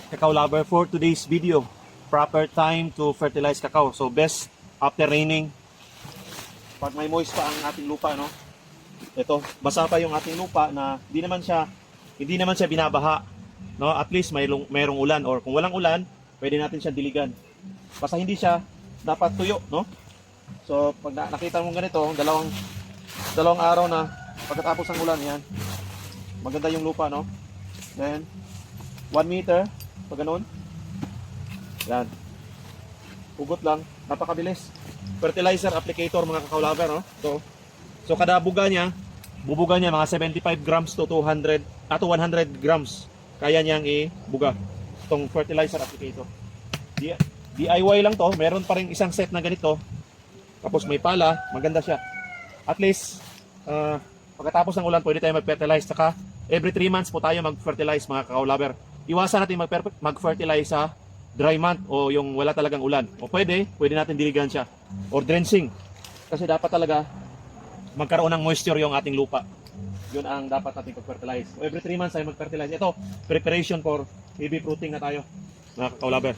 Cacao lover, for today's video, proper time to fertilize cacao. So best after raining, pag may moist pa ang ating lupa, no? Ito, basa pa yung ating lupa na hindi naman siya binabaha, no? At least mayroong ulan, or kung walang ulan, pwede natin siyang diligan. Basta hindi siya dapat tuyo, no? So pag nakita mo ganito, dalawang araw na pagkatapos ng ulan, yan. Maganda yung lupa, no? Then 1 meter, pag ganun. Yan. Hugot lang, napakabilis. Fertilizer applicator, mga cacao lover, no? So kada buga niya mga 75 grams to 200 to 100 grams. Kaya niyang ibuga itong fertilizer applicator. DIY lang to, meron pa rin isang set na ganito. Tapos may pala, maganda siya. At least pagkatapos ng ulan, pwede tayo mag-fertilize. Saka every 3 months po tayo mag-fertilize, mga cacao lover. Iwasan natin mag-fertilize sa dry month o yung wala talagang ulan. O pwede natin diligan siya. Or drenching. Kasi dapat talaga magkaroon ng moisture yung ating lupa. Yun ang dapat natin pag-fertilize. So every 3 months tayo mag-fertilize. Ito, preparation for baby fruiting na tayo, mga cacao lover.